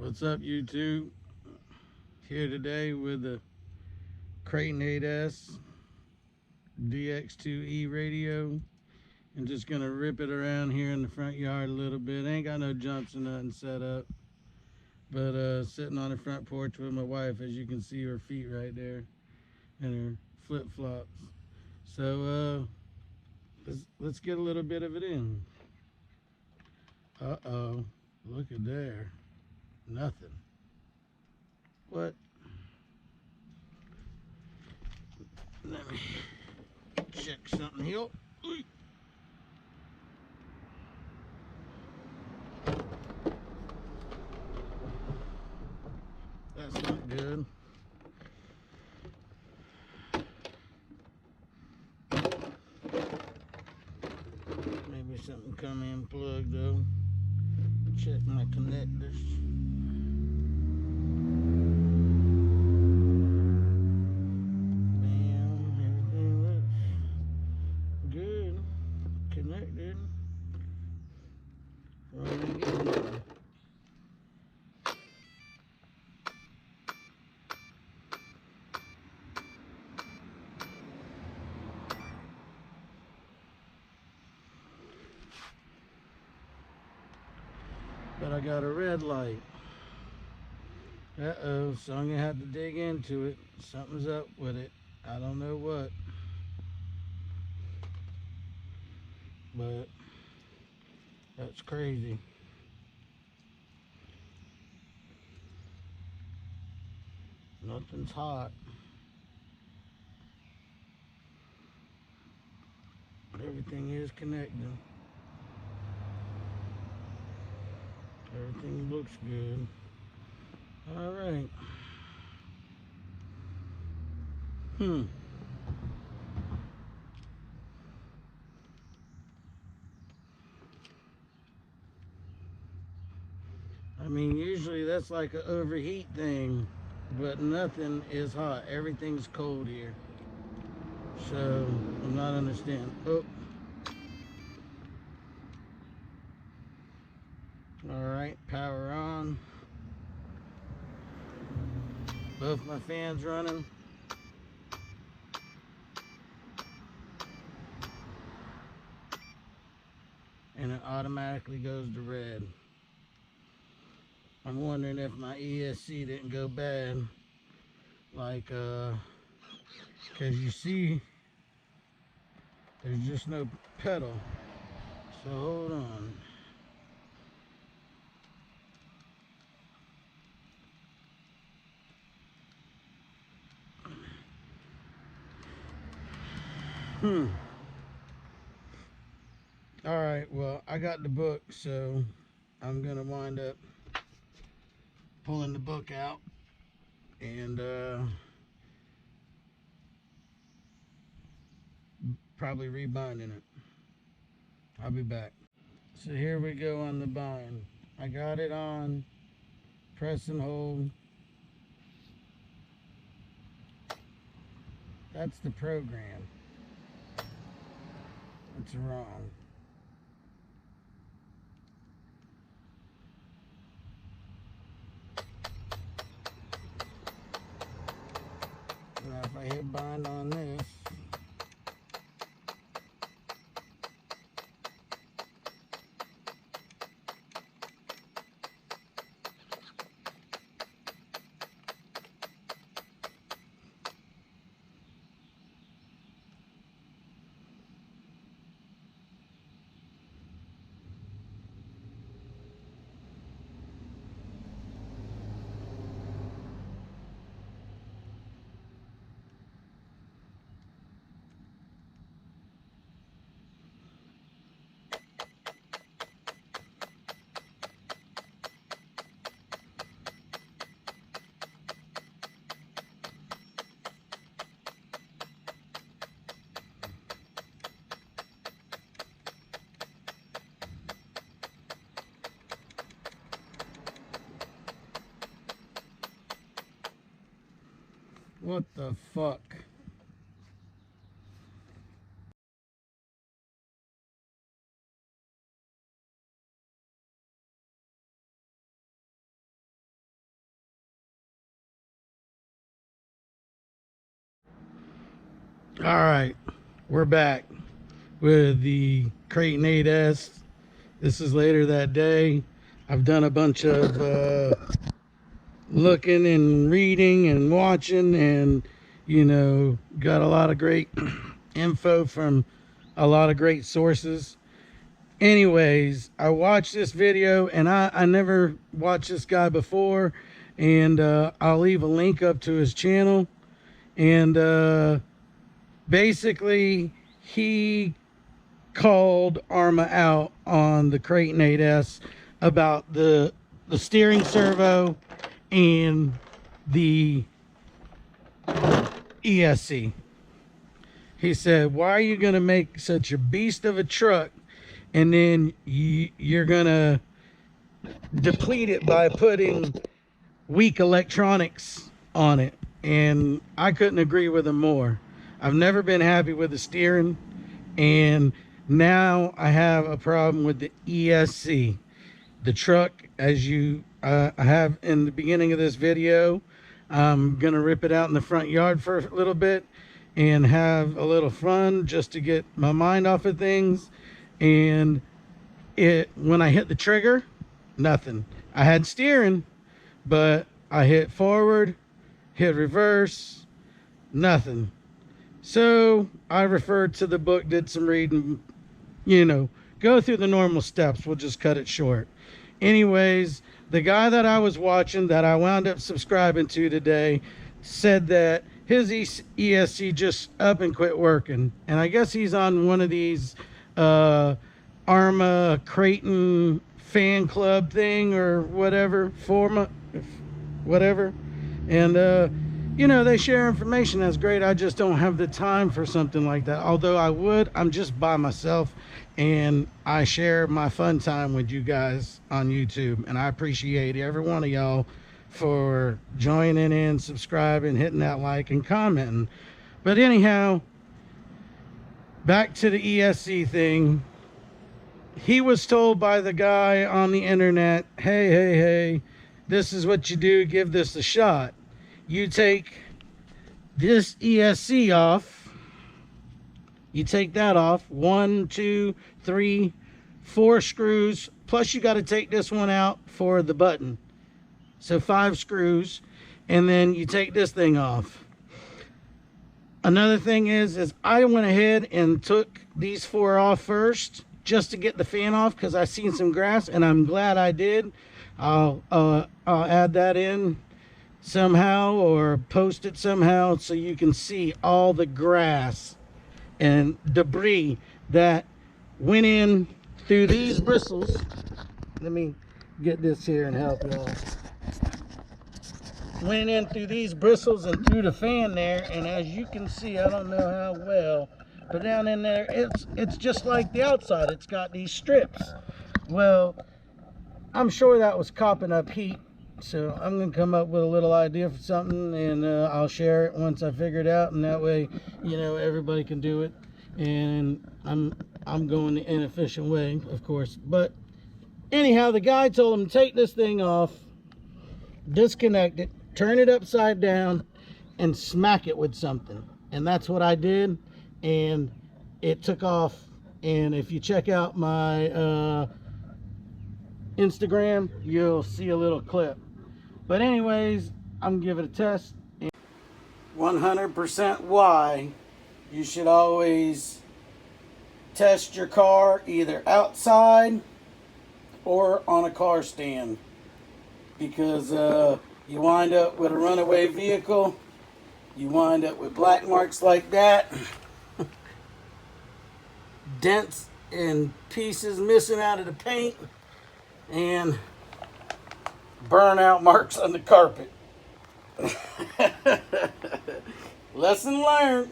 What's up, YouTube? Here today with the Kraton 8S DX2E radio. I'm just gonna rip it around here in the front yard a little bit. Ain't got no jumps or nothing set up, but sitting on the front porch with my wife, as you can see her feet right there and her flip-flops. So let's get a little bit of it in. Uh-oh, look at there. Nothing. What? Let me check something here. That's not good. Maybe something come in plugged though. Check my connectors. Connected. But I got a red light. Uh-oh, so I'm gonna have to dig into it. Something's up with it. I don't know what. But that's crazy. Nothing's hot. Everything is connected. Everything looks good. All right. I mean, usually that's like an overheat thing, but nothing is hot. Everything's cold here. So I'm not understanding. Oh. All right, power on. Both my fans running. And it automatically goes to red. I'm wondering if my ESC didn't go bad. Like, cause you see, there's just no pedal. So hold on. All right, well, I got the book, so I'm gonna wind up pulling the book out and probably rebinding it. I'll be back. So here we go on the bind. I got it on, press and hold. That's the program. It's wrong. Now if I hit bind on this, what the fuck? All right, we're back with the Kraton 8S. This is later that day. I've done a bunch of looking and reading and watching, and got a lot of great info from a lot of great sources. Anyways, I watched this video, and I never watched this guy before, and I'll leave a link up to his channel. And basically he called ARRMA out on the Kraton 8S about the steering servo and the ESC. He said, why are you gonna make such a beast of a truck and then you're gonna deplete it by putting weak electronics on it? And I couldn't agree with him more. I've never been happy with the steering, and now I have a problem with the ESC. The truck, as I have in the beginning of this video, I'm gonna rip it out in the front yard for a little bit and have a little fun just to get my mind off of things. And when I hit the trigger, nothing. I had steering, but I hit forward, hit reverse, nothing. So I referred to the book, did some reading, go through the normal steps. We'll just cut it short. Anyways, the guy that I was watching, that I wound up subscribing to today, said that his ESC just up and quit working. And I guess he's on one of these ARRMA Kraton fan club thing or whatever, whatever. And they share information. That's great. I just don't have the time for something like that. Although I would, I'm just by myself, and I share my fun time with you guys on YouTube, and I appreciate every one of y'all for joining in, subscribing, hitting that like, and commenting. But anyhow, back to the ESC thing. He was told by the guy on the internet, hey, this is what you do, give this a shot. You take this ESC off, you take that off, 1, 2, 3, 4 screws, plus you got to take this one out for the button. So 5 screws, and then you take this thing off. Another thing is I went ahead and took these 4 off first just to get the fan off, because I seen some grass, and I'm glad I did. I'll add that in somehow or post it somehow so you can see all the grass and debris that went in through these bristles. Let me get this here and help y'all. Went in through these bristles and through the fan there, and as you can see, I don't know how well, but down in there it's just like the outside. It's got these strips. Well, I'm sure that was copping up heat, so I'm gonna come up with a little idea for something, and I'll share it once I figure it out, and that way everybody can do it. And I'm going the inefficient way, of course. But anyhow, the guy told him, take this thing off, disconnect it, turn it upside down, and smack it with something. And that's what I did, and it took off. And if you check out my Instagram, you'll see a little clip. But anyways, I'm gonna give it a test. 100% why you should always test your car either outside or on a car stand, because you wind up with a runaway vehicle, you wind up with black marks like that, dents and pieces missing out of the paint, and burnout marks on the carpet. Lesson learned.